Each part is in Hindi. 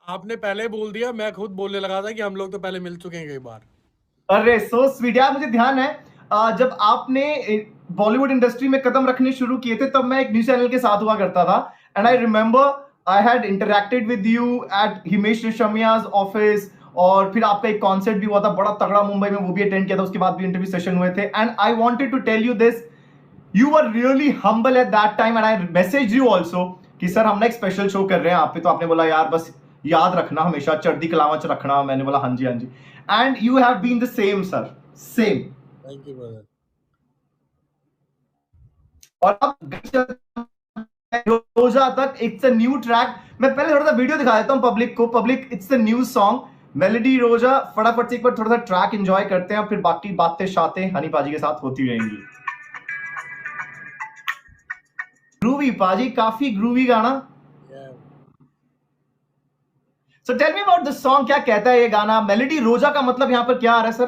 आपने पहले बोल दिया, मैं खुद बोलने लगा था कि हम लोग तो पहले मिल चुके हैं कई बार। अरे सो स्वीट यार, मुझे ध्यान है जब आपने बॉलीवुड इंडस्ट्री में कदम रखने शुरू किए थे तब मैं एक न्यूज चैनल के साथ हुआ करता था, and I remember I had interacted with you at Himesh Reshammiya's office, और फिर आपका एक कॉन्सर्ट भी हुआ था बड़ा तगड़ा मुंबई में, वो भी अटेंड किया था, उसके बाद भी इंटरव्यू सेशन हुए थे, and I wanted to tell you this, you were really humble at that time, and I message you also कि सर हम ना एक स्पेशल शो कर रहे हैं आप पे, तो आपने बोला यार बस याद रखना, हमेशा चढ़ती कलावा च रखना। मैंने बोला हाँ जी हाँ ji, and you have been the same sir, same. Thank you brother. और अब रोजा तक इट्स अ न्यू ट्रैक। मैं पहले थोड़ा सा वीडियो दिखा देता हूं पब्लिक को। Public, it's a new song melody रोजा। फटाफट से एक बार थोड़ा सा ट्रैक एंजॉय करते हैं, फिर बाकी बातें शातें हनी पाजी के साथ होती रहेंगी। ग्रूवी पाजी, काफी ग्रूवी गाना। So tell me about this song, क्या कहता है ये गाना? मेलेडी रोजा का मतलब यहाँ पर क्या आ रहा है सर?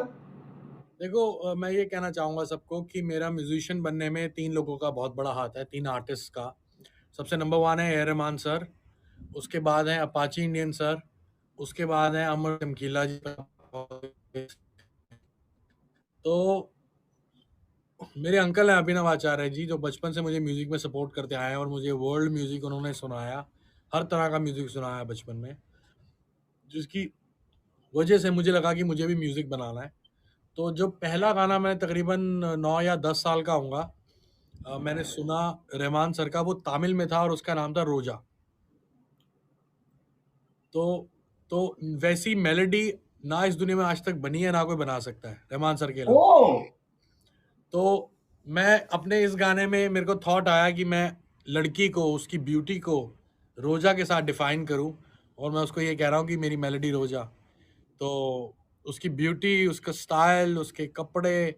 देखो, मैं ये कहना चाहूंगा सबको कि मेरा म्यूजिशियन बनने में 3 लोगों का बहुत बड़ा हाथ है, 3 आर्टिस्ट का। सबसे नंबर 1 है ए आर रहमान सर, उसके बाद है अपाची इंडियन सर, उसके बाद है अमर चमकीला जी। तो मेरे अंकल हैं अभिनव आचार्य जी, जो बचपन से मुझे म्यूजिक में सपोर्ट करते आए हैं और मुझे वर्ल्ड म्यूजिक उन्होंने सुनाया, हर तरह का म्यूजिक सुनाया बचपन में, जिसकी वजह से मुझे लगा कि मुझे भी म्यूजिक बनाना है। तो जो पहला गाना मैं तकरीबन 9 या 10 साल का होऊंगा, मैंने सुना रहमान सर का, वो तमिल में था और उसका नाम था रोजा। तो तो वैसी मेलोडी ना इस दुनिया में आज तक बनी है, ना कोई बना सकता है रहमान सर के अलावा। ओ, तो मैं अपने इस गाने में, मेरे को थॉट आया कि मैं लड़की को, उसकी ब्यूटी को रोजा के साथ डिफाइन करूं, और मैं उसको ये कह रहा हूं कि मेरी मेलोडी रोजा। तो उसकी ब्यूटी, उसका स्टाइल, उसके कपड़े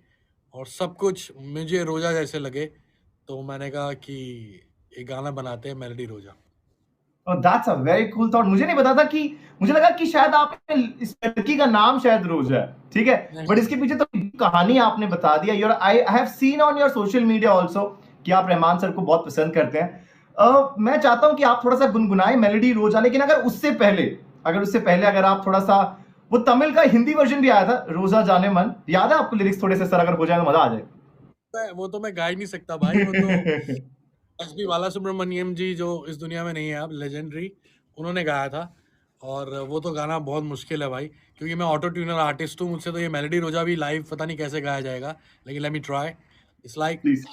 और सब कुछ मुझे रोजा जैसे लगे, तो मैंने कहा कि एक गाना बनाते हैं मेलोडी रोजा। That's a very cool thought. मुझे नहीं पता था कि, मुझे लगा कि शायद आपने इस लड़की का नाम शायद रोजा है, ठीक है, बट इसके पीछे तो कहानी आपने बता दिया। Your I have seen on your social media also कि आप रहमान सर को बहुत पसंद करते हैं। मैं चाहता हूं कि आप थोड़ा सा गुनगुनाएं मेलोडी रोजा, लेकिन अगर उससे पहले अगर आप थोड़ा सा, वो तमिल का हिंदी वर्जन भी आया था रोजा जाने मन, याद है आपको लिरिक्स थोड़े से सर? अगर हो जाए तो मजा आ जाए। वो तो मैं गा ही नहीं सकता भाई, वो तो एस पी बाला सुब्रमण्यम जी, जो इस दुनिया में नहीं है अब, लेजेंडरी, उन्होंने गाया था। और वो तो गाना बहुत मुश्किल है भाई, क्योंकि मैं ऑटो ट्यूनर आर्टिस्ट हूँ, मुझसे तो ये मेलोडी रोजा भी लाइव पता नहीं कैसे गाया जाएगा, लेकिन let me try. It's like, please.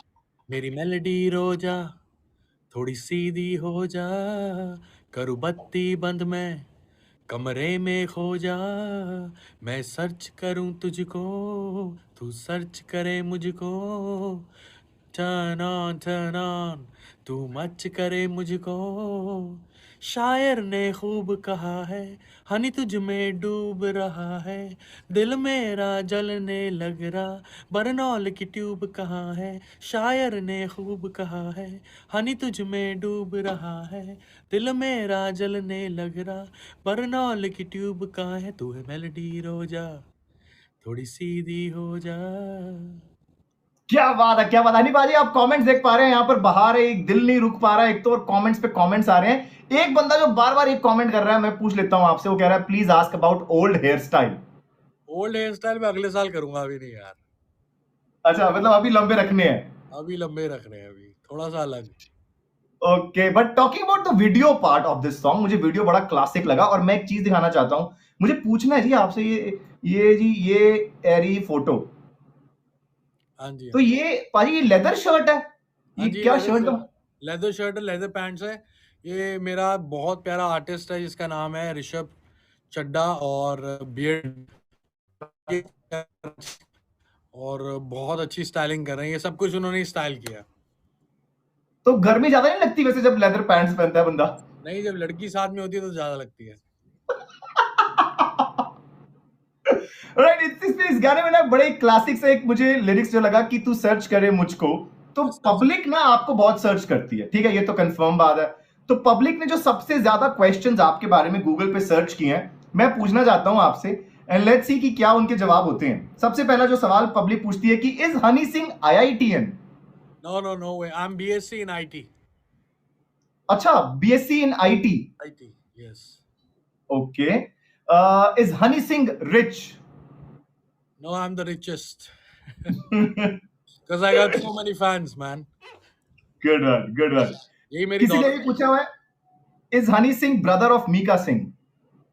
मेरी मेलोडी रोजा थोड़ी सीधी हो जा, करूँ बत्ती बंद मैं कमरे में खो जा, मैं सर्च करूं तुझको, तू सर्च करे मुझको, टर्न ऑन, तू मच करे मुझको। शायर ने खूब कहा है, हनी तुझ में डूब रहा है, दिल मेरा जलने लग रहा, बरनौल की ट्यूब कहाँ है। शायर ने खूब कहा है, हनी तुझ में डूब रहा है, दिल मेरा जलने लग रहा, बरनौल की ट्यूब कहाँ है। तू है मेलोडी रोजा, थोड़ी सीधी हो जा। क्या बात है, क्या बात है। हनी बाजी, आप कमेंट्स देख पा रहे हैं? यहाँ पर बहार है, एक दिल नहीं रुक पा रहा है, एक तो और कमेंट्स पे कमेंट्स आ रहे हैं। एक बंदा जो बार बार एक कमेंट कर रहा है, मैं पूछ लेता हूं आपसे, वो कह रहा है please ask about old hair style. Old hair style में अगले साल करूंगा, अभी नहीं यार। अच्छा, मतलब अभी लंबे रखने हैं। अभी लंबे रख रहे हैं, अभी थोड़ा सा अलग। Okay, but talking about the video part of this song, मुझे वीडियो बड़ा क्लासिक लगा, और मैं एक चीज दिखाना चाहता हूं। मुझे पूछना है जी आपसे, ये एरी फोटो, हाँ जी, तो हाँ। ये पाजी लेदर शर्ट है? हाँ ये जी, क्या शर्ट का? लेदर शर्ट, लेदर पैंट्स है। ये मेरा बहुत प्यारा आर्टिस्ट है जिसका नाम है ऋषभ चड्डा, और बियर्ड, और बहुत अच्छी स्टाइलिंग कर रहे हैं, ये सब कुछ उन्होंने स्टाइल किया। तो गर्मी ज्यादा नहीं लगती वैसे जब लेदर पैंट्स पहनता है बंदा? नहीं, जब लड़की साथ में होती है तो ज्यादा लगती है। राइट, इस गाने में ना बड़े क्लासिक से एक मुझे लिरिक्स जो लगा कि तू सर्च करे मुझको, तो सर्च। पब्लिक ना आपको बहुत सर्च करती है, ठीक है, ये तो कंफर्म बात है। तो पब्लिक ने जो सबसे ज्यादा क्वेश्चंस आपके बारे में गूगल पे सर्च किए हैं, मैं पूछना चाहता हूं आपसे, एंड लेट्स सी कि क्या उनके जवाब होते हैं। सबसे पहला जो सवाल पब्लिक पूछती है कि is Honey Singh IITian? No no no way, I am BSc in IT. अच्छा, BSc in IT. IT, yes. Okay. Is Honey Singh rich? No, I'm the richest. Because I got so many fans, man. Good one, good one. यही मेरी किसी ने दौलत भी है. पूछा हुआ है, is Honey Singh brother of Mika Singh?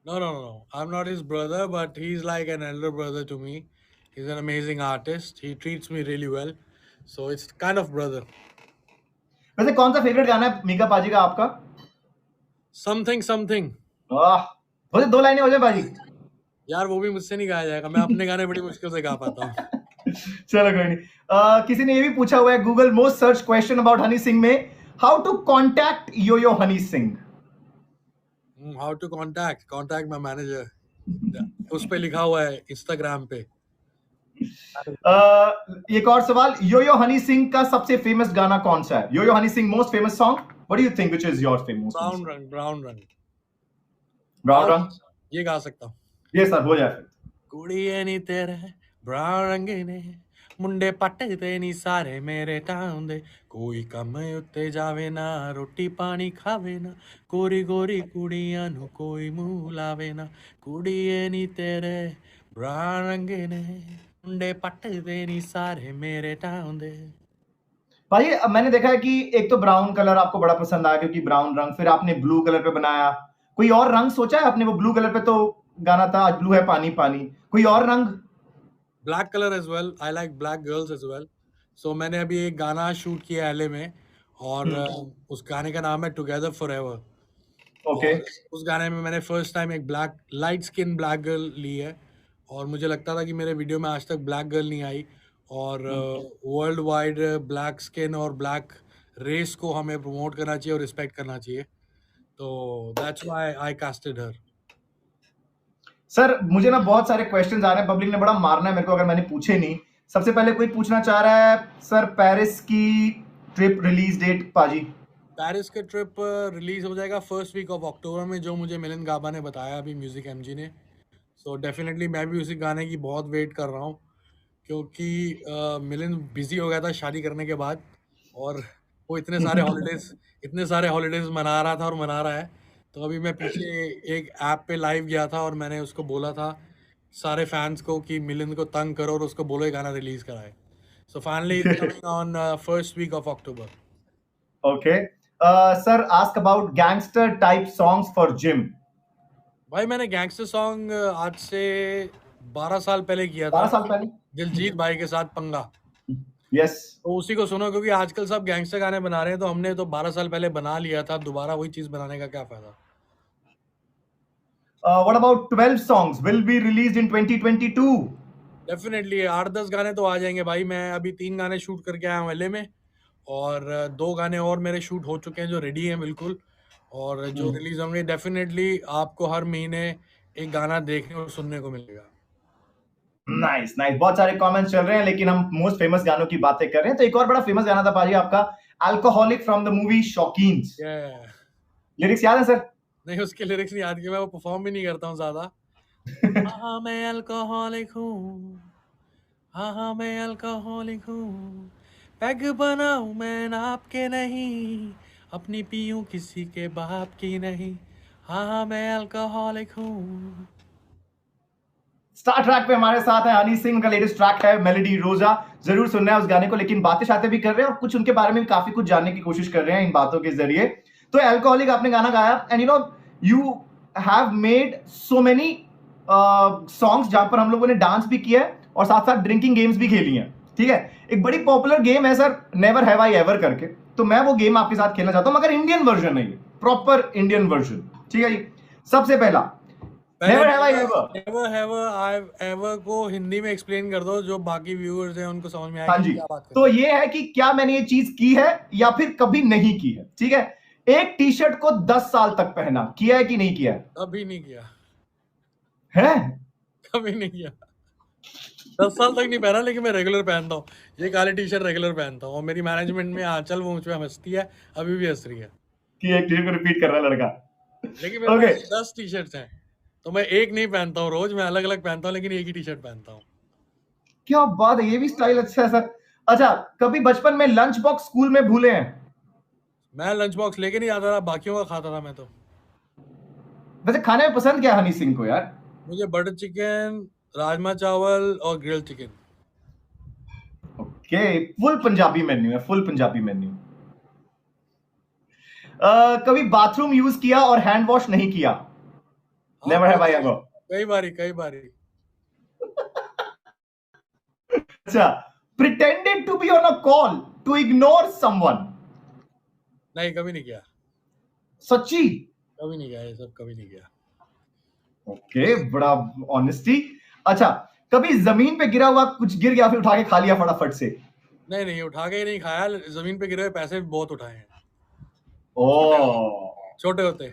No. I'm not his brother, but he's like an elder brother to me. He's an amazing artist. He treats me really well. So it's kind of brother. वैसे कौन सा फेवरेट गाना है मीका पाजी का आपका? Something. वाह, मुझे 2 लाइनें हो जाए पाजी. यार वो भी मुझसे नहीं गाया जाएगा. मैं अपने गाने बड़ी मुश्किल से गा पाता हूँ. चलो कोई नहीं. किसी ने ये भी पूछा हुआ है, Google most search question about Honey Singh में, how to contact yo Honey Singh? How to contact my manager. उस पे लिखा हुआ है इंस्टाग्राम पे. एक और सवाल, यो हनी सिंह का सबसे फेमस गाना कौन सा है? Yo Honey Singh most famous song, what do you think which is your famous? Brown रंग. ये गा सकता हूँ. ये सर हो जाए. कुड़िए नी तेरे ब्राउन रंग ने मुंडे पटते नी सारे मेरे टाउन दे, कोई कम उत्ते जावे ना, रोटी पानी खावे ना, गोरी गोरी कुड़ियां नु कोई मुंह लावे ना, कुड़िए नी तेरे ब्राउन रंग ने मुंडे पटते नी सारे मेरे टाउन दे. भाई अब मैंने देखा है कि एक तो ब्राउन कलर आपको बड़ा पसंद आया क्योंकि ब्राउन रंग, फिर आपने ब्लू कलर पे बनाया. कोई और रंग सोचा है आपने? वो ब्लू कलर पे तो गाना था, आज ब्लू है पानी पानी, कोई और रंग? Black colour as well. I like black girls as well. So मैंने अभी एक गाना शूट किया एलए में और उस गाने का नाम है टुगेदर फॉरएवर. ओके. उस गाने में मैंने फर्स्ट टाइम एक black light skin black girl ली है और मुझे लगता था कि मेरे वीडियो में आज तक ब्लैक गर्ल नहीं आई और वर्ल्ड वाइड ब्लैक स्किन और ब्लैक रेस को हमें प्रमोट करना चाहिए और रिस्पेक्ट करना चाहिए. तो that's why I casted her. Sir मुझे ना बहुत सारे क्वेश्चंस आ रहे हैं, पब्लिक ने बड़ा मारना है मेरे को अगर मैंने पूछे नहीं. सबसे पहले कोई पूछना चाह रहा है सर, पेरिस की ट्रिप रिलीज डेट पाजी? पेरिस का ट्रिप रिलीज हो जाएगा फर्स्ट वीक ऑफ अक्टूबर में, जो मुझे मिलिंद गाबा ने बताया अभी म्यूजिक एमजी ने. सो डेफिनेटली मैं भी उसी गाने की बहुत वेट कर रहा हूँ क्योंकि मिलिंद बिजी हो गया था शादी करने के बाद और वो इतने सारे हॉलीडेज मना रहा था और मना रहा है. तो अभी मैं पीछे एक ऐप पे लाइव गया था और मैंने उसको बोला था सारे फैंस को कि मिलिंद को तंग करो और उसको बोलो ये गाना रिलीज कराए. So finally it's coming on first week of October. Okay. Sir ask about gangster type songs for gym. भाई मैंने गैंगस्टर सॉन्ग आज से 12 साल पहले किया था. 12 साल पहले दिलजीत भाई के साथ पंगा. यस. तो उसी को सुनो क्योंकि आजकल सब गैंगस्टर गाने बना रहे हैं तो हमने तो 12 साल पहले बना लिया था, दोबारा वही चीज बनाने का क्या फायदा. What about 12 songs will be released in 2022? Definitely 8-10 गाने तो आ जाएंगे भाई. मैं अभी 3 गाने शूट करके आया हूँ एलए में और 2 गाने और मेरे शूट हो चुके हैं जो रेडी हैं बिल्कुल और जो रिलीज होंगे. डेफिनेटली आपको हर महीने एक गाना देखने और सुनने को मिलेगा. Nice nice. बहुत सारे कमेंट्स चल रहे हैं लेकिन हम मोस्ट फेमस गानों की बातें कर रहे हैं. तो एक और बड़ा फेमस गाना था पाजी आपका, alcoholic from the movie Shaukeens. Lyrics याद है सर? नहीं उसके लिरिक्स नहीं याद कि मैं वो परफॉर्म भी नहीं करता हूँ ज्यादा. हाँ मैं अल्कोहलिक हूँ, हाँ मैं अल्कोहलिक हूँ, पैग बनाऊं मैं नाप के नहीं, अपनी पीऊं किसी के बाप की नहीं, हाँ मैं अल्कोहलिक हूँ. स्टार ट्रैक पे हमारे साथ है हनी सिंह, का लेटेस्ट ट्रैक है मेलोडी रोजा. जरूर सुनना है उस गाने को, लेकिन बातें शातें भी कर रहे हैं और कुछ उनके बारे में काफी कुछ जानने की कोशिश कर रहे हैं इन बातों के जरिए. तो अल्कोहलिक आपने गाना गाया and you have made so many songs जहां पर हम लोगों ने डांस भी किया है और साथ साथ ड्रिंकिंग गेम्स भी खेली हैं. ठीक है, एक बड़ी पॉपुलर गेम है sir, never have I ever करके. तो मैं वो गेम आपके साथ खेलना चाहता हूं, मगर इंडियन वर्जन नहीं है, प्रॉपर इंडियन वर्जन. ठीक है जी. सबसे पहला नेवर हैव आई एवर को हिंदी में एक्सप्लेन कर दो जो बाकी व्यूअर्स हैं उनको समझ में आए. हाँ जी. तो ये है कि क्या मैंने ये चीज की है या फिर कभी नहीं की है. ठीक है, एक टी शर्ट को 10 साल तक पहना, किया है कि नहीं किया है? कभी नहीं किया है. कभी नहीं किया. 10 साल तक नहीं पहना लेकिन मैं रेगुलर पहनता हूँ. ये काली टी शर्ट रेगुलर पहनता हूँ और मेरी मैनेजमेंट में आंचल वो मुझ पे हंसती है, अभी भी हंस रही है कि एक टी शर्ट को रिपीट कर रहा है लड़का. लेकिन मेरे पास 10 टी शर्ट्स हैं तो मैं एक नहीं पहनता हूँ रोज, मैं अलग अलग पहनता हूँ लेकिन एक ही टी शर्ट पहनता हूँ. क्या बात है, ये भी स्टाइल अच्छा है सर. अच्छा, कभी बचपन में लंच बॉक्स स्कूल में भूले हैं? मैं लंच बॉक्स लेके नहीं आता था, बाकियों का खाता था मैं तो. वैसे खाने में पसंद क्या है हनी सिंह को यार? मुझे बटर चिकन, राजमा चावल और grill chicken. Okay, full Punjabi menu है, फुल पंजाबी मेन्यू। कभी बाथरूम यूज किया और हैंड वॉश नहीं किया? हाँ, नेवर हैव आई एवर। कई बारी कई बारी। अच्छा, pretended to be on a call to ignore someone? नहीं, कभी नहीं किया। सच्ची? कभी नहीं किया, ये सब कभी नहीं किया। ओके, बड़ा ऑनेस्टी। अच्छा, कभी जमीन पे गिरा हुआ कुछ गिर गया फिर उठा के खा लिया फटाफट से? नहीं नहीं, उठा के ही नहीं खाया, जमीन पे गिरे हुए पैसे भी बहुत उठाए हैं ओ, छोटे होते।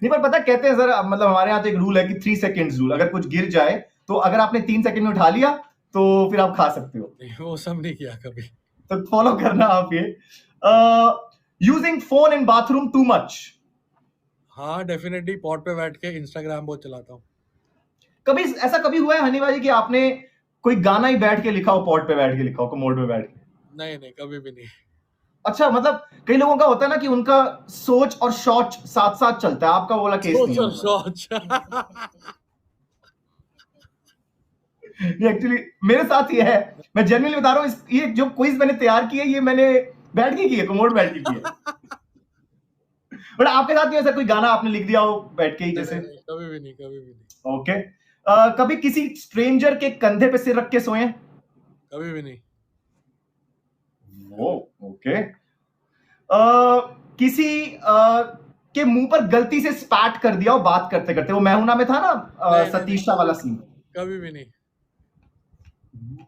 नहीं पर पता कहते हैं सर, मतलब हमारे यहाँ तो एक रूल है कि 3 सेकेंड्स रूल, अगर कुछ गिर जाए तो अगर आपने 3 सेकंड में उठा लिया तो फिर आप खा सकते हो। नहीं, वो सब नहीं किया कभी। तो फॉलो करना आप ये। Using phone in bathroom too much? हाँ, डेफिनेटली पॉट पे बैठ के इंस्टाग्राम बहुत चलाता हूँ। कभी ऐसा कभी हुआ है हनी भाई कि आपने कोई गाना ही बैठ के लिखा हो, पॉट पे बैठ के लिखा हो, कमोड पे बैठ के? नहीं नहीं, कभी भी नहीं। अच्छा, मतलब कई लोगों का होता है ना कि उनका सोच और शौच साथ साथ चलता है, आपका वो वाला केस नहीं है। सोच एक्चुअली मेरे साथ ये है, मैं जेन्युइनली बता रहा हूँ, ये जो क्विज मैंने तैयार की है ये मैंने बैठ के की है, कमोड बैठ के की है। बट आपके साथ नहीं, ऐसा कोई गाना आपने लिख दिया हो बैठ के ही जैसे? नहीं, कभी भी नहीं, कभी भी नहीं। ओके। कभी किसी स्ट्रेंजर के कंधे पे सिर रख के सोए? कभी भी नहीं। वो ओके। किसी के मुंह पर गलती से स्पैट कर दिया हो बात करते करते, वो मैं हूं ना में था ना, नहीं, सतीशा वाला सीन? कभी भी नहीं।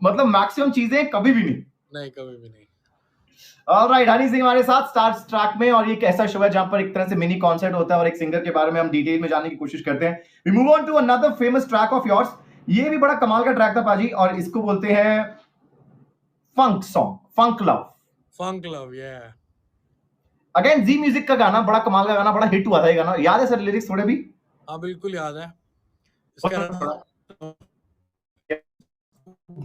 मतलब मैक्सिमम चीजें कभी भी नहीं। नहीं, कभी भी नहीं। ऑलराइट, हनी सिंह हमारे साथ स्टार ट्रैक में, और ये एक ऐसा शो है जहां पर एक तरह से मिनी कॉन्सर्ट होता है और एक सिंगर के बारे में हम डिटेल में जानने की कोशिश करते हैं। We move on to another famous track of yours. ये भी बड़ा कमाल का ट्रैक था पाजी, और इसको बोलते हैं फंक सॉन्ग, फंक लव। फंक लव, या अगेन जी म्यूजिक का गाना, बड़ा कमाल का गाना, बड़ा हिट हुआ था ये गाना। याद है सर लिरिक्स थोड़े भी? हाँ, बिल्कुल याद है। थोड़ा।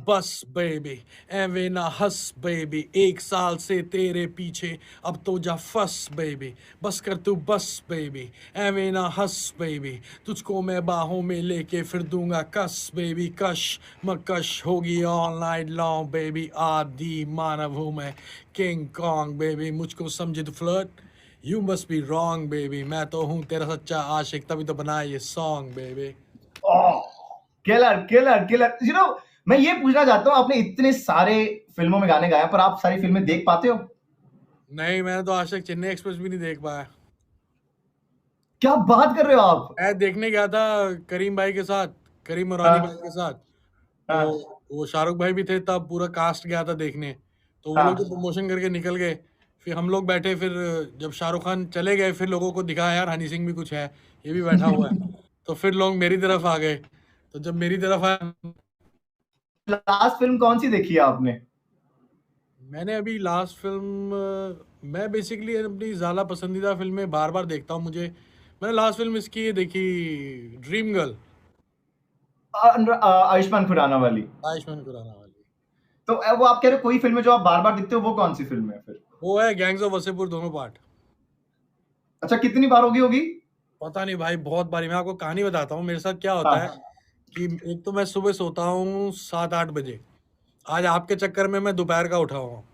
बस बेबी, एवे ना हंस बेबी, 1 साल से तेरे पीछे, अब तो जा फस बेबी, बस कर तू बस बेबी, एवे ना हंस बेबी, तुझको मैं बाहों में लेके फिर दूंगा कस बेबी, कश मकश होगी ऑल नाइट लॉन्ग बेबी, आदि मानव हूँ मैं, किंग कॉन्ग बेबी, मुझको समझे तू flirt, you must be wrong baby, मैं तो हूँ तेरा सच्चा आशिक, तभी तो बनाया ये song baby. Killer killer killer. You know, मैं ये पूछना चाहता हूँ, आपने इतने सारे फिल्मों में गाने गाए पर आप सारी फिल्में देख पाते हो? नहीं, मैंने तो आज तक चेन्नई एक्सप्रेस भी नहीं देख पाया। क्या बात कर रहे हो आप? मैं देखने गया था करीम भाई के साथ, करीम मुरानी भाई के साथ, तो हाँ, वो शाहरुख भाई भी थे, तब पूरा कास्ट गया था देखने, तो वो लोग तो प्रमोशन करके निकल गए, फिर हम लोग बैठे, फिर जब शाहरुख खान चले गए फिर लोगों को दिखाया यार हनी सिंह भी कुछ है, ये भी बैठा हुआ है, तो फिर लोग मेरी तरफ आ गए, तो जब मेरी तरफ आया, लास्ट फिल्म कौन सी देखी है आपने? मैंने अभी लास्ट फिल्म, मैं बेसिकली अपनी ज़्यादा पसंदीदा फिल्में बार बार देखता हूँ, मैंने लास्ट फिल्म इसकी ये देखी, ड्रीम गर्ल, आयुष्मान खुराना वाली? आयुष्मान खुराना वाली। तो वो आप कह रहे हो कोई फिल्म है जो आप बार बार देखते हो, वो कौन सी फिल्म है फिर? वो है गैंग्स ऑफ वसेपुर, दोनों पार्ट। अच्छा, कितनी बार होगी होगी? पता नहीं भाई, बहुत बारी। मैं आपको कहानी बताता हूँ मेरे साथ क्या होता है, कि एक तो मैं सुबह सोता हूँ 7-8 बजे, आज आपके चक्कर में मैं दोपहर का उठा हुआ हूँ,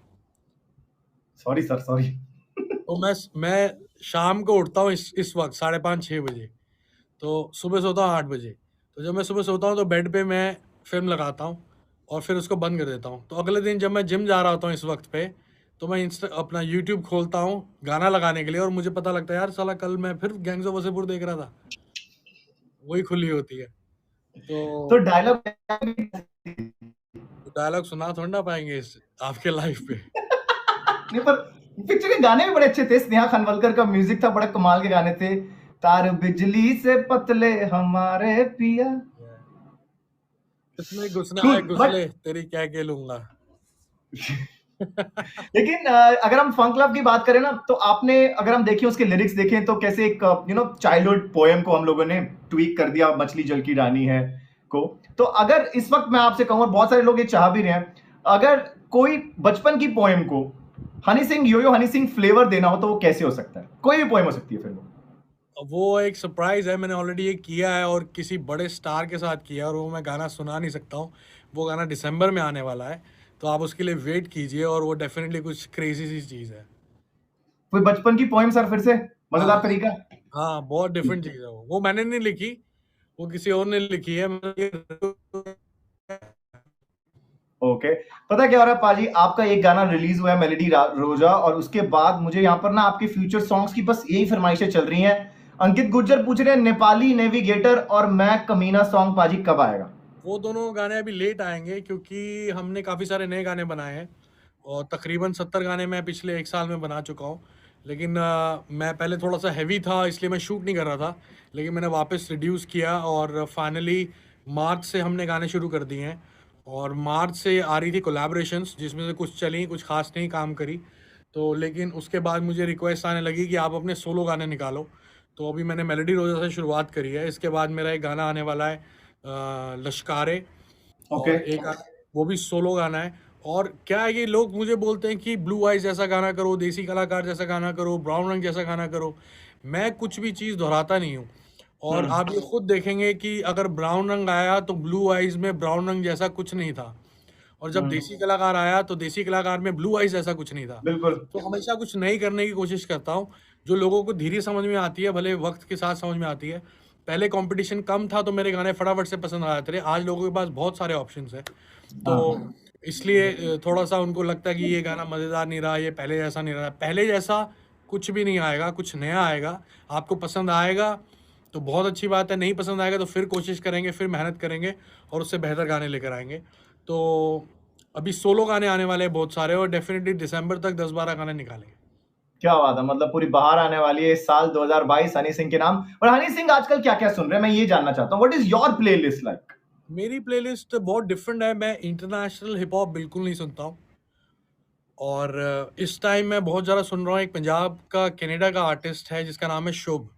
सॉरी सर, सॉरी। तो मैं शाम को उठता हूँ इस वक्त 5:30-6 बजे, तो सुबह सोता हूँ 8 बजे, तो जब मैं सुबह सोता हूँ तो बेड पे मैं फिल्म लगाता हूँ और फिर उसको बंद कर देता हूँ, तो अगले दिन जब मैं जिम जा रहा होता हूँ इस वक्त पे, तो मैं अपना यूट्यूब खोलता हूँ गाना लगाने के लिए, और मुझे पता लगता है यार साला कल मैं फिर गैंग्स ऑफ वसेपुर देख रहा था, वही खुली होती है, तो डायलॉग डायलॉग सुना थोड़ा ना पाएंगे इस आपके लाइफ पे। नहीं, पर पिक्चर के गाने भी बड़े अच्छे थे, स्नेहा खानवलकर का म्यूजिक था, बड़े कमाल के गाने थे। तार बिजली से पतले हमारे पिया, इसमें घुसना है Good, but घुसले, तेरी क्या के लूंगा। लेकिन अगर हम फंक लव की बात करें ना, तो आपने, अगर हम देखें उसके लिरिक्स देखें तो कैसे एक चाइल्डहुड पोएम को हम लोगों ने ट्वीक कर दिया, मछली जल की रानी है को। तो अगर इस वक्त मैं आपसे कहूं, और बहुत सारे लोग ये चाह भी रहे हैं, अगर कोई बचपन की पोएम को हनी सिंह, योयो हनी सिंह फ्लेवर देना हो तो वो कैसे हो सकता है? कोई भी पोएम हो सकती है फिर वो। वो एक सरप्राइज है, मैंने ऑलरेडी ये किया है और किसी बड़े स्टार के साथ किया, और वो मैं गाना सुना नहीं सकता हूँ। वो गाना दिसंबर में आने वाला है, तो आप उसके लिए वेट कीजिए, और वो डेफिनेटली कुछ क्रेजी सी चीज़ है। कोई बचपन की पोएम सर, फिर से हाँ, मजेदार तरीका। हाँ, बहुत डिफरेंट चीज़ है वो मैंने नहीं लिखी, वो किसी और ने लिखी है। ओके, पता क्या हो रहा है पाजी, आपका एक गाना रिलीज हुआ है मेलोडी रोजा, और उसके बाद मुझे यहाँ पर ना आपके फ्यूचर सॉन्ग्स की बस यही फरमाइशें चल रही हैं। अंकित गुर्जर पूछ रहे हैं नेपाली नेविगेटर और मैं कमीना सॉन्ग पाजी कब आएगा? वो दोनों गाने अभी लेट आएंगे, क्योंकि हमने काफ़ी सारे नए गाने बनाए हैं, और तकरीबन 70 गाने मैं पिछले 1 साल में बना चुका हूँ। लेकिन मैं पहले थोड़ा सा हैवी था, इसलिए मैं शूट नहीं कर रहा था, लेकिन मैंने वापस रिड्यूस किया, और फाइनली मार्च से हमने गाने शुरू कर दिए हैं। और मार्च से आ रही थी कोलैबोरेशंस, जिसमें से कुछ चली, कुछ खास नहीं काम करी। तो लेकिन उसके बाद मुझे रिक्वेस्ट आने लगी कि आप अपने सोलो गाने निकालो। तो अभी मैंने मेलोडी रोजा से शुरुआत करी है। इसके बाद मेरा एक गाना आने वाला है, लश्कारे, ओके। और एक वो भी सोलो गाना है। और क्या है कि लोग मुझे बोलते हैं कि ब्लू आइज जैसा गाना करो, देसी कलाकार जैसा गाना करो, ब्राउन रंग जैसा गाना करो। मैं कुछ भी चीज़ दोहराता नहीं हूँ, और आप ये खुद देखेंगे कि अगर ब्राउन रंग आया तो ब्लू आइज में ब्राउन रंग जैसा कुछ नहीं था, और जब देसी कलाकार आया तो देसी कलाकार में ब्लू आइज जैसा कुछ नहीं था। बिल्कुल। तो हमेशा कुछ नई करने की कोशिश करता हूँ, जो लोगों को धीरे समझ में आती है, भले वक्त के साथ समझ में आती है। पहले कंपटीशन कम था तो मेरे गाने फटाफट से पसंद आ जाते थे, आज लोगों के पास बहुत सारे ऑप्शंस हैं, तो इसलिए थोड़ा सा उनको लगता है कि ये गाना मज़ेदार नहीं रहा, ये पहले जैसा नहीं रहा। पहले जैसा कुछ भी नहीं आएगा, कुछ नया आएगा। आपको पसंद आएगा तो बहुत अच्छी बात है, नहीं पसंद आएगा तो फिर कोशिश करेंगे, फिर मेहनत करेंगे, और उससे बेहतर गाने लेकर आएंगे। तो अभी सोलो गाने आने वाले हैं बहुत सारे, और डेफिनेटली दिसंबर तक 10-12 गाने निकालेंगे। क्या बात है, मतलब पूरी बहार आने वाली है इस साल 2022 हनी सिंह के नाम। और हनी सिंह आजकल क्या क्या सुन रहे हैं, मैं ये जानना चाहता हूँ। What is your playlist like? मेरी प्लेलिस्ट बहुत डिफरेंट है, मैं इंटरनेशनल हिप हॉप बिल्कुल नहीं सुनता हूँ। और इस टाइम मैं बहुत ज़्यादा सुन रहा हूँ, एक पंजाब का कनाडा का आर्टिस्ट है जिसका नाम है शुभ।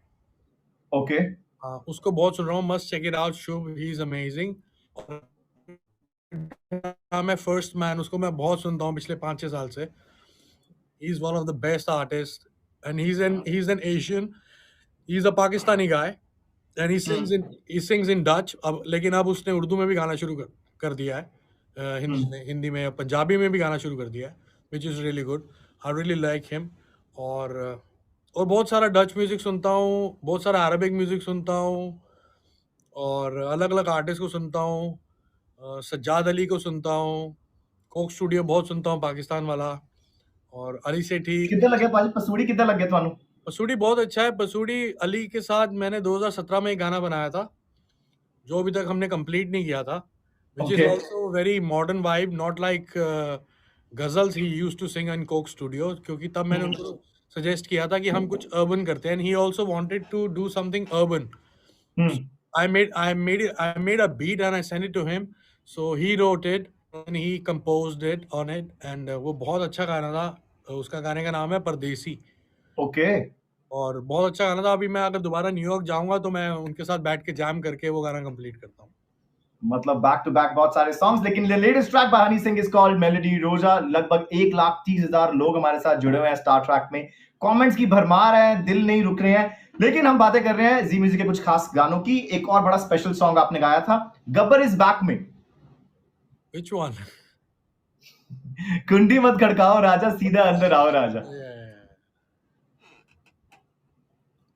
ओके। हाँ, उसको बहुत सुन रहा हूँ, must check it out, Shubh, he is amazing. और नाम है फर्स्ट मैन, उसको मैं बहुत सुनता हूँ पिछले 5-6 साल से। He is one of the best artist, and he is an Asian, he is a Pakistani guy, and he sings in Dutch. अब लेकिन अब उसने उर्दू में भी गाना शुरू कर दिया है, हिंदी में, पंजाबी में भी गाना शुरू कर दिया है, which is really good. I really like him. और बहुत सारा डच म्यूज़िक सुनता हूँ, बहुत सारा अरबिक म्यूज़िक सुनता हूँ, और अलग अलग आर्टिस्ट को सुनता हूँ। सज्जाद अली को सुनता हूँ, कोक स्टूडियो बहुत सुनता हूँ, पाकिस्तान वाला, और अली सेठी। कितना लगे पाजी, पसूड़ी कितना लगे थानू? पसूड़ी बहुत अच्छा है। पसूड़ी अली के साथ मैंने 2017 में एक गाना बनाया था, जो अभी तक हमने कंप्लीट नहीं किया था, which is Okay. also very modern vibe, not like ghazals he used to sing in Coke Studio, क्योंकि तब मैंने उनको सजेस्ट किया था कि हम कुछ urban करते हैं, and he also wanted to do something urban. I made a beat and I sent it to him, so he wrote it and he composed it on it, and वो बहुत अच्छा गाना था। उसका गाने का नाम है परदेसी, ओके। और बहुत अच्छा गाना था। अभी मैं अगर दोबारा न्यूयॉर्क जाऊंगा तो मैं उनके साथ बैठ के जैम करके वो गाना कंप्लीट करता हूँ। मतलब बैक टू बैक बहुत सारे सॉन्ग्स, लेकिन latest track bye Honey Singh is called melody रोजा। लगभग 1,30,000 लोग हमारे साथ जुड़े हुए हैं स्टार ट्रैक में, कमेंट्स की भरमार है, दिल नहीं रुक रहे हैं। लेकिन हम बातें कर रहे हैं जी म्यूजिक के कुछ खास गानों की। एक और बड़ा स्पेशल सॉन्ग आपने गाया था गब्बर इज बैक में। Which one? कुंडी मत खड़काओ राजा, सीधा अंदर आओ राजा।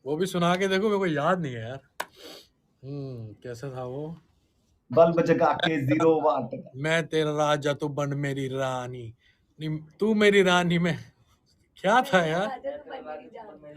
वो भी सुना के देखो, मेरे को याद नहीं है यार। कैसा था वो? बल्ब जगा के 0 वाट। मैं तेरा राजा तू बन मेरी रानी, तू मेरी रानी में, क्या था यार?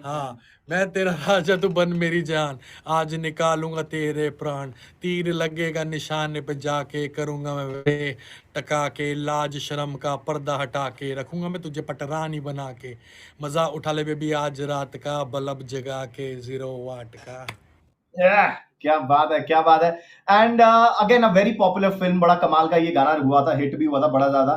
हाँ, मैं तेरा राजा तू बन मेरी जान, आज निकालूंगा तेरे प्राण, तीर लगेगा निशाने पे जाके, करूंगा मैं वे टका के, लाज शर्म का पर्दा हटा के, रखूंगा मैं तुझे पटरानी बना के, मजा उठा ले बेबी आज रात का, बल्ब जगा के 0 वाट का। क्या बात है, क्या बात है। And again a very popular film, बड़ा कमाल का ये गाना हुआ था, हिट भी हुआ था बड़ा ज्यादा।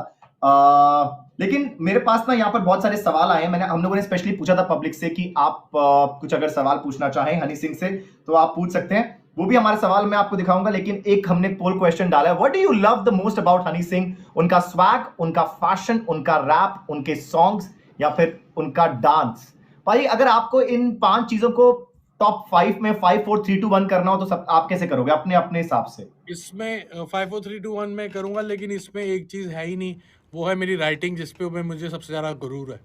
लेकिन मेरे पास ना यहाँ पर बहुत सारे सवाल आए हैं। हम लोगों ने स्पेशली पूछा था पब्लिक से कि आप कुछ अगर सवाल पूछना चाहें हनी सिंह से तो आप पूछ सकते हैं। वो भी हमारे सवाल मैं आपको दिखाऊंगा, लेकिन एक हमने पोल क्वेश्चन डाला है, what do you love the most about Honey Singh? उनका स्वैग, उनका फैशन, उनका रैप, उनके सॉन्ग्स, या फिर उनका डांस? भाई अगर आपको इन 5 चीजों को टॉप 5 में 5 4 3 2 1 करना हो तो सब आप कैसे करोगे अपने अपने हिसाब से? इसमें 5 4 3 2 1 में करूंगा, लेकिन इसमें एक चीज है ही नहीं, वो है मेरी राइटिंग, जिस पे मुझे सबसे ज्यादा गुरूर है।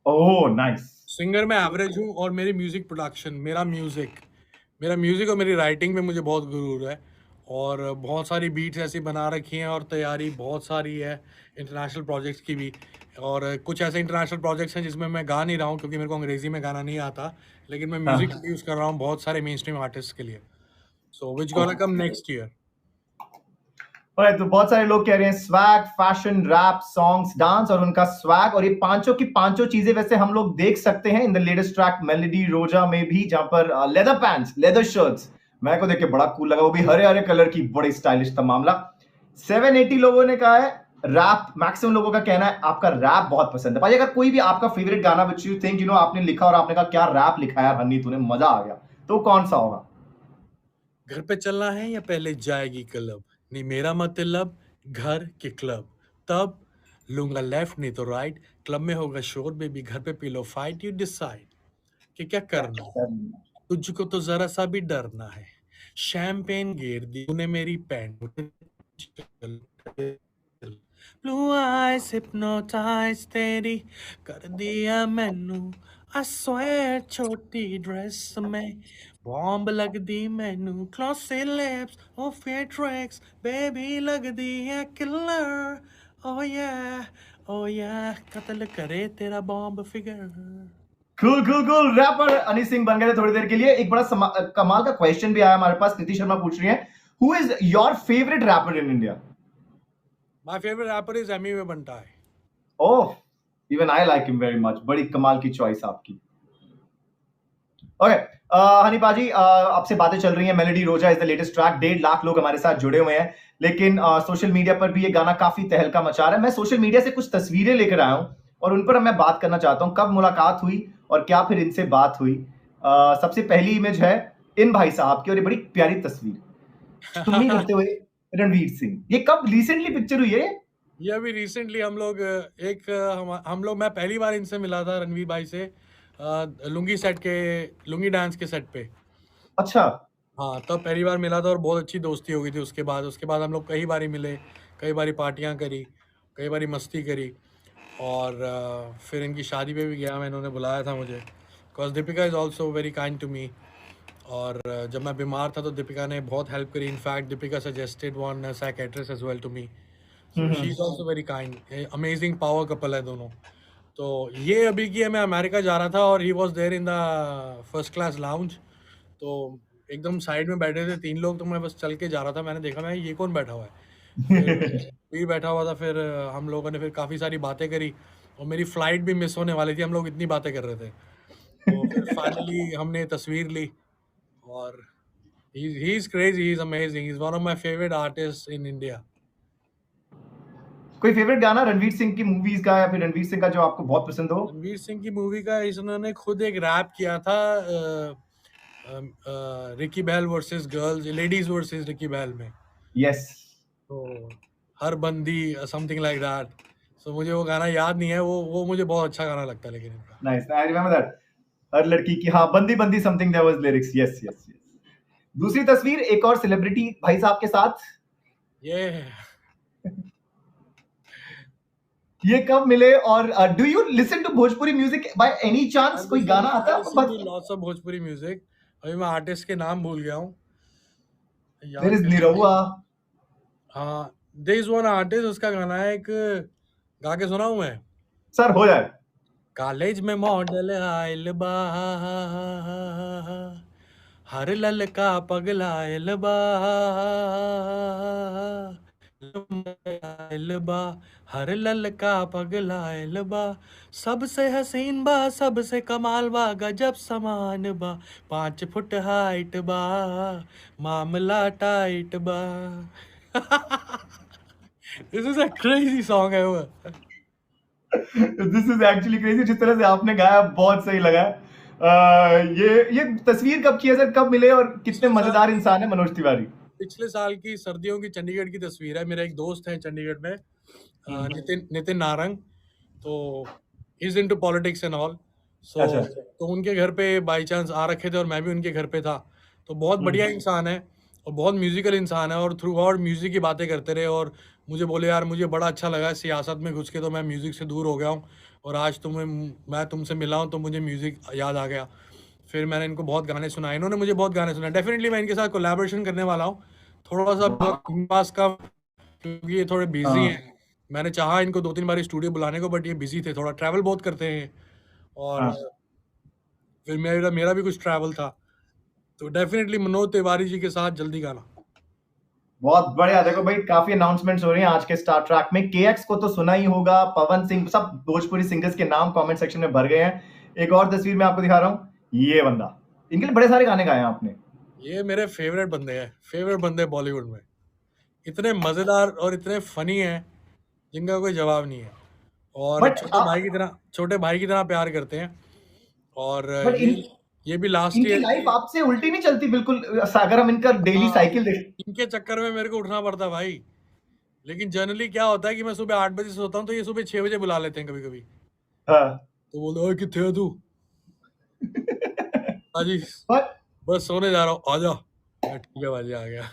Oh nice. सिंगर में एवरेज हूँ, और मेरी म्यूजिक प्रोडक्शन, मेरा म्यूजिक और मेरी राइटिंग में मुझे बहुत गुरूर है। और बहुत सारी बीट्स ऐसी बना रखी हैं, और तैयारी बहुत सारी है इंटरनेशनल प्रोजेक्ट्स की भी। और कुछ ऐसे इंटरनेशनल प्रोजेक्ट्स हैं जिसमें मैं गा नहीं रहा हूँ, क्योंकि मेरे को अंग्रेजी में गाना नहीं आता, लेकिन मैं म्यूजिक हाँ। प्रोड्यूस कर रहा हूँ बहुत सारे मेन स्ट्रीम आर्टिस्ट के लिए। So which gonna come next year. Alright, तो बहुत सारे लोग कह रहे हैं स्वैग, फैशन, रैप, सॉन्ग्स, डांस और उनका स्वैग, और ये पांचों की पांचों चीजें वैसे हम लोग देख सकते हैं in the latest track melody रोजा में भी, जहां पर लेदर पैंट्स, लेदर शर्ट्स मेरे को देख के बड़ा कूल लगा, वो भी हरे हरे कलर की, बड़ी स्टाइलिश था मामला। 780 लोगों ने कहा है रैप, मैक्सिमम लोगों का कहना है आपका रैप बहुत पसंद है। भाई अगर कोई भी आपका फेवरेट गाना विच यू थिंक आपने लिखा और आपने कहा क्या रैप लिखा यार हन्नी तूने, मजा आ गया, तो कौन सा होगा? घर पे चलना है या पहले जाएगी क्लब, नहीं मेरा मतलब घर के क्लब, तब लूंगा लेफ्ट नहीं तो राइट, क्लब में होगा शोर बेबी, घर पे P low fight, you decide कि क्या करना है, तुझको तो जरा सा भी डरना है, शैंपेन गिर दी तूने मेरी पैंट, ब्लू आइज हिप्नोटाइज तेरी कर दिया मैनू, आई स्वेयर छोटी ड्रेस में बॉम्ब लग दी मैनू, क्लॉसी लिप्स ओ फेयर ट्रैक्स बेबी लग दी है किलर, ओ या कत्ल करे तेरा bomb figure. Cool cool cool, rapper Honey Singh बन गए थे थोड़ी देर के लिए। एक बड़ा कमाल का क्वेश्चन भी आया हमारे पास, नीति शर्मा पूछ रही है who is your favourite rapper in India? My favourite rapper is Emiway Bantai है। Oh, even I like him very much, बड़ी कमाल की चॉइस आपकी। ओके हनी पाजी, आपसे बातें चल रही हैं, मेलोडी रोजा is the latest track, 1.5 lakh लोग हमारे साथ जुड़े हुए हैं, लेकिन सोशल मीडिया पर भी ये गाना काफी तहलका मचा रहा है। मैं सोशल मीडिया से कुछ तस्वीरें लेकर आया हूं और उन पर मैं बात करना चाहता हूं, कब मुलाकात हुई और क्या फिर इनसे बात हुई। सबसे पहली इमेज है इन भाई साहब की, और ये बड़ी प्यारी तस्वीर, चुन्नी करते हुए रणवीर सिंह। ये कब रिसेंटली पिक्चर हुई है? ये अभी रिसेंटली हम लोग हम लोग मैं पहली बार इनसे मिला था रणवीर भाई से, लुंगी डांस के सेट पे। अच्छा। हाँ, तब पहली बार मिला था और बहुत अच्छी दोस्ती हो गई थी। उसके बाद हम लोग कई बारी मिले, कई बारी पार्टियां करी, कई बारी मस्ती करी, और फिर इनकी शादी पे भी गया मैं, इन्होंने बुलाया था मुझे, because Deepika is also very kind to me. और जब मैं बीमार था तो दीपिका ने बहुत हेल्प करी, in fact Deepika suggested one psychiatrist as well to me, so she is also very kind, amazing power couple है दोनों। तो ये अभी की है, मैं अमेरिका जा रहा था और he was there in the first class lounge, तो एकदम साइड में बैठे थे 3 लोग, तो मैं बस चल के जा रहा था, मैंने देखा मैं ये कौन बैठा हुआ है, फिर भी बैठा हुआ था, फिर हम लोगों ने फिर काफ़ी सारी बातें करी, और मेरी फ़्लाइट भी मिस होने वाली थी, हम लोग इतनी बातें कर रहे थे, तो फिर फाइनली हमने तस्वीर ली। और he is crazy, he is amazing, he is one of my favourite artist in India. कोई फेवरेट गाना रणवीर सिंह की मूवीज का या फिर रणवीर सिंह का जो आपको बहुत पसंद हो? रणवीर सिंह की मूवी का इन्होंने खुद एक रैप किया था, Ricky Bahl versus girls, ladies versus Ricky Bahl में, यस। तो हर बंदी समथिंग लाइक दैट। सो मुझे वो गाना याद नहीं है, वो मुझे बहुत अच्छा गाना लगता है, लेकिन इनका। Nice, I remember that. हर लड़की की, हाँ, बंदी बंदी something there was lyrics, yes yes yes. दूसरी तस्वीर एक और सेलिब्रिटी भाई साहब के साथ, ये ये कब मिले? और do you listen to Bhojpuri music by any chance? कोई गाना आता है आई आपको? लिसन टू बस लॉट्स ऑफ भोजपुरी म्यूजिक। अभी मैं आर्टिस्ट के नाम भूल गया हूँ, देयर याद इज करने निरहुआ। दो। हाँ, देयर इज वन आर्टिस्ट, उसका गाना है एक, गा के सुनाऊं मैं? सर हो जाए। कॉलेज में मॉडल आयल बा, हर ललका पगलायल बा, आयल बा, हर ललका पगलायल बा, सबसे हसीन बा, सबसे कमाल बा, गजब समान बा, 5 फुट हाइट बा, मामला टाइट बा। This is a crazy song है वो। दिस इज एक्चुअली क्रेजी, जिस तरह से आपने गाया बहुत सही लगा। ये तस्वीर कब की है सर, कब मिले और कितने पिछले साल मजेदार इंसान है मनोज तिवारी? पिछले साल की सर्दियों की चंडीगढ़ की तस्वीर है। मेरा एक दोस्त है चंडीगढ़ में, नितिन नितिन नारंग, तो he is into politics and all, so अच्छा तो उनके घर पे बाई चांस आ रखे थे और मैं भी उनके घर पे था। तो बहुत बढ़िया इंसान है और बहुत म्यूजिकल इंसान है और थ्रू आउट म्यूजिक की बातें करते रहे और मुझे बोले यार मुझे बड़ा अच्छा लगा सियासत में घुस के, तो मैं म्यूजिक से दूर हो गया हूँ और आज मैं तुमसे मिला हूँ तो मुझे म्यूजिक याद आ गया। फिर मैंने इनको बहुत गाने सुनाए, इन्होंने मुझे बहुत गाने सुनाए। डेफिनेटली मैं इनके साथ कोलैबोरेशन करने वाला हूँ। थोड़ा सा वक्त इनके पास का, क्योंकि ये थोड़े बिजी हाँ हैं। मैंने चाहा इनको 2-3 बार स्टूडियो बुलाने को, बट ये बिजी थे, थोड़ा ट्रैवल बहुत करते हैं और हाँ फिर मेरा मेरा भी कुछ ट्रैवल था। तो डेफिनेटली मनोज तिवारी जी के साथ जल्दी गाना। बहुत बढ़िया। देखो भाई, काफी अनाउंसमेंट्स हो रही हैं आज के स्टार ट्रैक में। केएक्स को तो सुना ही होगा, पवन सिंह, सब भोजपुरी सिंगर्स के नाम कमेंट सेक्शन में भर गए हैं। एक और तस्वीर मैं आपको दिखा रहा हूँ, ये बंदा, इनके लिए बड़े सारे गाने गाए हैं आपने। ये मेरे फेवरेट बंदे हैं, फेवरेट बंदे बॉलीवुड में। इतने मजेदार और इतने फनी हैं जिनका कोई जवाब नहीं है और बट छोटे भाई की तरह प्यार करते हैं। और बट ये भी लास्ट इनकी ईयर लाइफ की। आपसे उल्टी नहीं चलती बिल्कुल, अगर हम इनका डेली हाँ, साइकिल देखें। इनके चक्कर में मेरे को उठना पड़ता है भाई। लेकिन जनरली क्या होता है कि मैं सुबह 8 बजे सोता हूँ तो ये सुबह 6 बजे बुला लेते हैं कभी कभी। हाँ। तो बोलते ओए किथे है तू? हाजी, बट बस सोने जा रहा हूँ, आजा। मैं ठीक है भाजी, आ गया।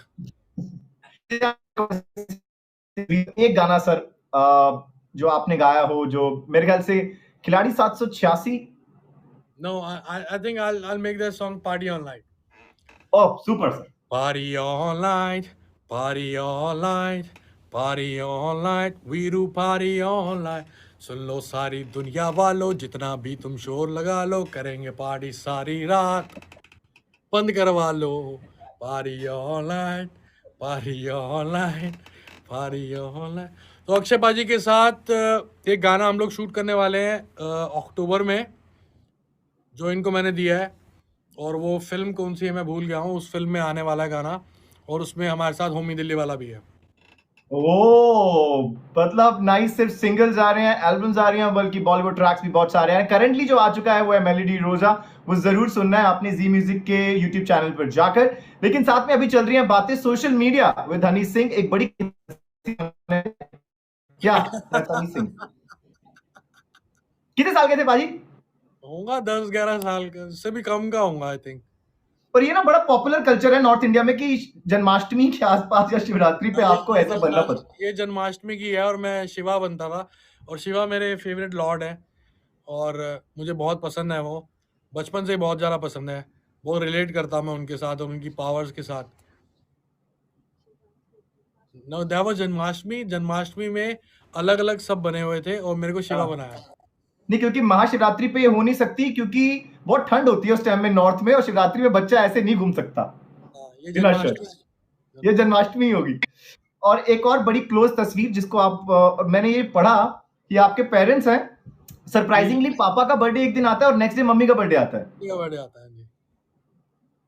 एक गाना सर, जो आपने गाया हो, जो मेरे ख्याल से खिलाड़ी 786। No, I think I'll make that song Party All Night. Oh super sir. Party all night, party all night, party all night, we do party all night. सुन लो सारी दुनिया वालों, जितना भी तुम शोर लगा लो, करेंगे पार्टी सारी रात, बंद करवा लो। Party all night, party all night, party all night. तो अक्षय पाजी के साथ एक गाना हम लोग शूट करने वाले हैं अक्टूबर में, जो इनको मैंने दिया है। और वो फिल्म कौन सी है मैं भूल गया हूँ, उस फिल्म में आने वाला है गाना और उसमें हमारे साथ होमी दिल्ली वाला भी है। ओ मतलब नाइस, सिर्फ सिंगल्स आ रहे हैं, एल्बम्स आ रही हैं, बल्कि बॉलीवुड ट्रैक्स भी बहुत सारे हैं। करंटली जो आ चुका है वो है मेलोडी रोजा, वो जरूर सुनना है आपने जी म्यूजिक के यूट्यूब चैनल पर जाकर। लेकिन साथ में अभी चल रही हैं बातें social media with Honey Singh, एक बड़ी क्या हनी सिंह कितने साल के थे भाजी? होगा 10-11 साल का, इससे भी कम का होगा आई थिंक। पर ये ना बड़ा पॉपुलर कल्चर है नॉर्थ इंडिया में कि जन्माष्टमी के आसपास या शिवरात्रि पे आपको ऐसा बनना पड़ता ये जन्माष्टमी की है और मैं शिवा बनता था और शिवा मेरे फेवरेट लॉर्ड है और मुझे बहुत पसंद है। वो बचपन से ही बहुत ज़्यादा पसंद है, बहुत रिलेट करता मैं उनके साथ और उनकी पावर्स के साथ। Know that was Janmashtami. Janmashtami में अलग अलग सब बने हुए थे और मेरे को शिवा हाँ। बनाया। नहीं, क्योंकि महाशिवरात्रि पे ये हो नहीं सकती, क्योंकि बहुत ठंड होती है उस टाइम में नॉर्थ में, और शिवरात्रि में बच्चा ऐसे नहीं घूम सकता ये बिना शर्ट। जन्माष्टमी। ये जन्माष्टमी होगी। और एक और बड़ी क्लोज तस्वीर जिसको आप मैंने ये पढ़ा कि आपके पेरेंट्स हैं, सरप्राइजिंगली पापा का बर्थडे एक दिन आता है और नेक्स्ट डे मम्मी का बर्थडे आता है। का बर्थडे आता है जी।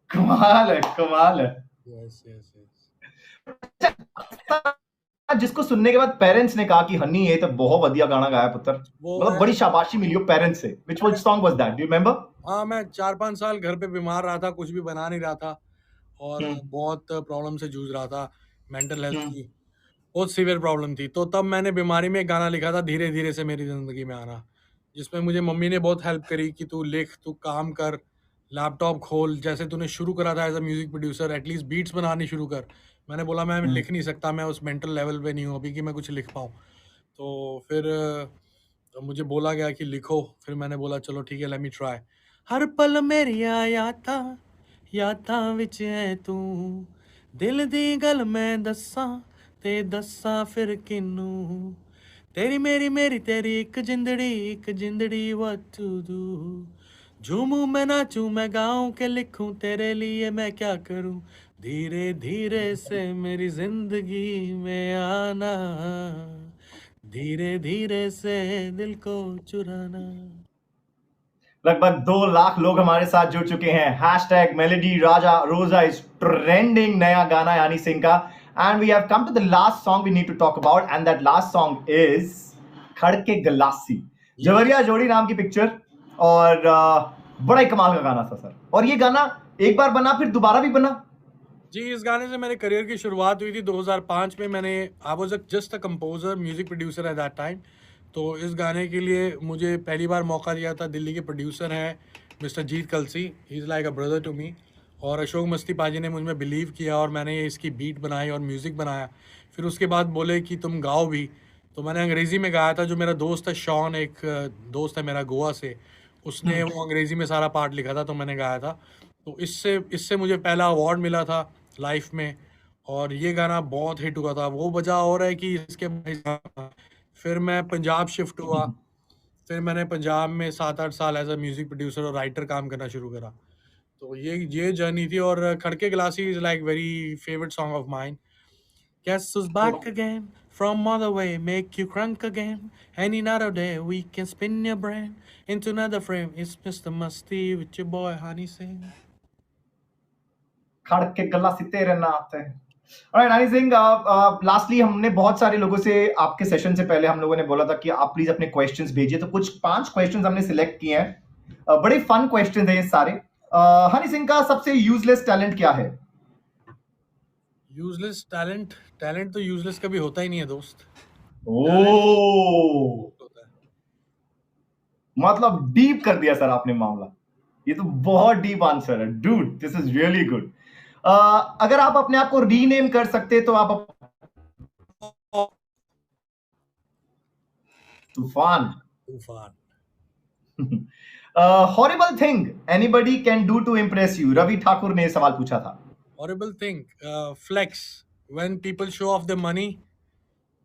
कमाल है, कमाल है। Yes yes yes. जिसको सुनने के बाद पेरेंट्स ने कहा कि हनी ये तो बहुत बढ़िया गाना गाया पुत्र, वो मतलब बड़ी शाबाशी मिली हो पेरेंट्स से। Which one song was that, do you remember? हाँ, मैं 4-5 साल घर पे बीमार रहा था, कुछ भी बना नहीं रहा था और बहुत प्रॉब्लम से जूझ रहा था। मेंटल हेल्थ की बहुत सीवियर प्रॉब्लम थी। तो तब मैंने बीमारी में एक गाना लिखा था, धीरे धीरे से मेरी ज़िंदगी में आना, जिसमें मुझे मम्मी ने बहुत हेल्प करी कि तू लिख, तू काम कर, लैपटॉप खोल, जैसे तूने शुरू करा था as a music producer, at least beats बनानी शुरू कर। मैंने बोला मैं लिख नहीं सकता, मैं उस मेंटल लेवल पे नहीं हूँ अभी कि मैं कुछ लिख पाऊँ। तो फिर मुझे बोला गया कि लिखो, फिर मैंने बोला चलो ठीक है, लेट मी ट्राई। हर पल मेरिया यादां विच है तू, दिल दी गल मैं दस्सां ते दस्सां फिर किनू, तेरी मेरी तेरी एक जिंदड़ी what to do, झूमूं मैं नाचूं मैं गाऊं के लिखूं, तेरे लिए मैं क्या करूं, धीरे धीरे से मेरी जिंदगी में आना, धीरे धीरे से दिल को चुराना। लगभग 2 लाख लोग हमारे साथ जुड़ चुके हैं। हैशटैग मेलोडी राजा रोजा इज ट्रेंडिंग, नया गाना यानी सिंह का। And we have come to the last song we need to talk about, and that last song is Khadke Glassy, जवरिया जोड़ी नाम की पिक्चर। और बड़ा ही कमाल का गाना था सर। और ये गाना एक बार बना फिर दोबारा भी बना। जी, इस गाने से मेरे करियर की शुरुआत हुई थी 2005 में। I was just a composer, music producer eight that time. तो इस गाने के लिए मुझे पहली बार मौका दिया था, दिल्ली के प्रोड्यूसर हैं mister Jeet Kalsi, he is like a brother to me, और अशोक मस्ती पाजी ने मुझ में बिलीव किया और मैंने ये इसकी बीट बनाई और म्यूज़िक बनाया। फिर उसके बाद बोले कि तुम गाओ भी, तो मैंने अंग्रेज़ी में गाया था। जो मेरा दोस्त है शॉन, एक दोस्त है मेरा गोवा से, उसने वो अंग्रेज़ी में सारा पार्ट लिखा था, तो मैंने गाया था। तो इससे इससे मुझे पहला अवार्ड मिला था लाइफ में, और ये गाना बहुत हिट हुआ था। वो वजह और है कि इसके फिर मैं पंजाब शिफ्ट हुआ, फिर मैंने पंजाब में 7-8 साल एज अ म्यूज़िक प्रोड्यूसर और राइटर काम करना शुरू करा। तो ये जर्नी थी। और Khadke Glassy is like very favourite song of mine. Guess who's back again from other way, make you crank again. Any another day we can spin your brain into another frame. It's Mr. Musty with your boy Honey Singh. खड़के गला से तेरे नाते हैं। Alright, हनी सिंह, लास्टली हमने बहुत सारे लोगों से आपके सेशन से पहले हम लोगों ने बोला था कि आप प्लीज अपने क्वेश्चंस भेजिए, तो कुछ 5 क्वेश्चंस हमने सिलेक्ट किए हैं। बड़े फन क्वेश्चंस हैं ये सारे। हनी सिंह का सबसे यूजलेस टैलेंट क्या है? Useless talent? टैलेंट तो यूजलेस कभी होता ही नहीं है दोस्त। ओह, होता है। मतलब डीप कर दिया सर आपने मामला। ये तो बहुत डीप आंसर है dude, this is really good. अगर आप अपने आप को रीनेम कर सकते तो आप तूफान। तूफान। Horrible thing anybody can do to impress you, Ravi Thakur ने सवाल पूछा था। Horrible thing, flex. When people show off their money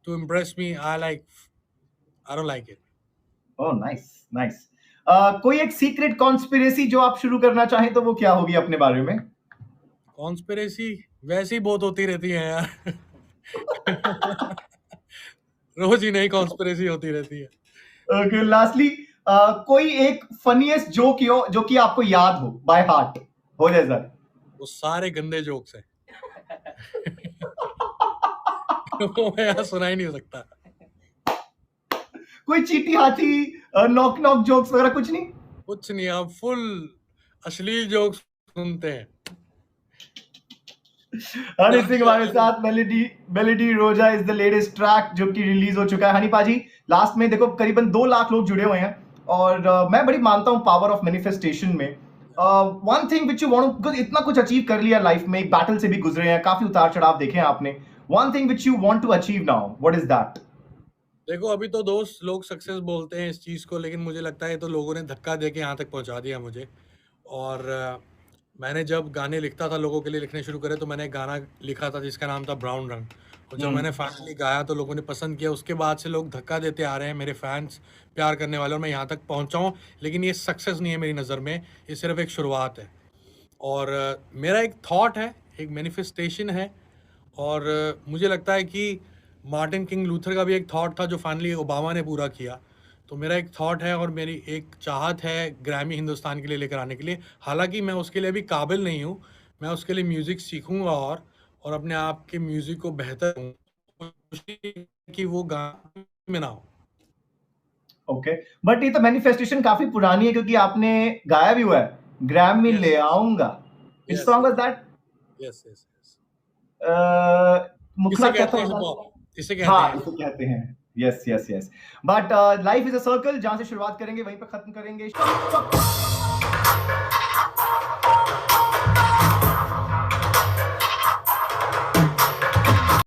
to impress me, I don't like it. Oh nice nice. कोई एक सीक्रेट कॉन्स्पिरेसी जो आप शुरू करना चाहें तो वो क्या होगी अपने बारे में? कॉन्स्पिरेसी वैसे ही बहुत होती रहती है यार। रोज ही नई कॉन्स्पिरेसी होती रहती है। ओके, लास्टली कोई एक फनीएस्ट जोक जो कि आपको याद हो बाय हार्ट, हो जाए सर। वो सारे गंदे जोक्स हैं। वो मैं यहाँ सुना ही नहीं सकता। कोई चीटी हाथी नॉक नॉक जोक्स वगैरह कुछ नहीं? कुछ नहीं, आप फुल अश्लील जोक्स सुनते हैं। हनी सिंह हमारे साथ, मेलेडी रोजा इज द लेटेस्ट ट्रैक जो कि रिलीज हो चुका है। हनी पाजी, लास्ट में देखो करीबन 2 लाख लोग जुड़े हुए हैं और मैं बड़ी मानता हूं पावर ऑफ मैनिफेस्टेशन में। One thing which you want, इतना कुछ अचीव कर लिया लाइफ में, एक बैटल से भी गुजरे हैं, काफी उतार चढ़ाव देखे हैं आपने। One thing which you want to achieve now, what is that? देखो अभी तो दोस्त लोग सक्सेस बोलते हैं इस चीज़ को, लेकिन मुझे लगता है तो लोगों ने धक्का दे के यहाँ तक पहुँचा दिया मुझे। और मैंने जब गाने लिखता था, लोगों के लिए लिखने शुरू करे, तो मैंने एक गाना लिखा था जिसका नाम था ब्राउन रंग, और जब मैंने फाइनली गाया तो लोगों ने पसंद किया। उसके बाद से लोग धक्का देते आ रहे हैं, मेरे फैंस प्यार करने वाले, और मैं यहाँ तक पहुँचा हूँ। लेकिन ये सक्सेस नहीं है मेरी नज़र में, ये सिर्फ एक शुरुआत है। और मेरा एक थॉट है, एक मैनिफेस्टेशन है, और मुझे लगता है कि मार्टिन किंग लूथर का भी एक थॉट था जो फाइनली ओबामा ने पूरा किया। तो मेरा एक थॉट है और मेरी एक चाहत है ग्रैमी हिंदुस्तान के लिए लेकर आने के लिए। हालांकि मैं उसके लिए अभी काबिल नहीं हूँ, मैं उसके लिए म्यूज़िक सीखूंगा और अपने आप के म्यूज़िक को बेहतर कि वो गाने में ना हो। ओके, बट ये तो मैनिफेस्टेशन काफी पुरानी है क्योंकि आपने गाया भी हुआ है, ग्रैमी ले आऊंगा। It's song was that? Yes yes yes. मुखला क्या था? इसे कहते हैं, इसे कहते हैं। Yes yes yes. But life is a circle, जहां से शुरुआत करेंगे वहीं पे खत्म करेंगे।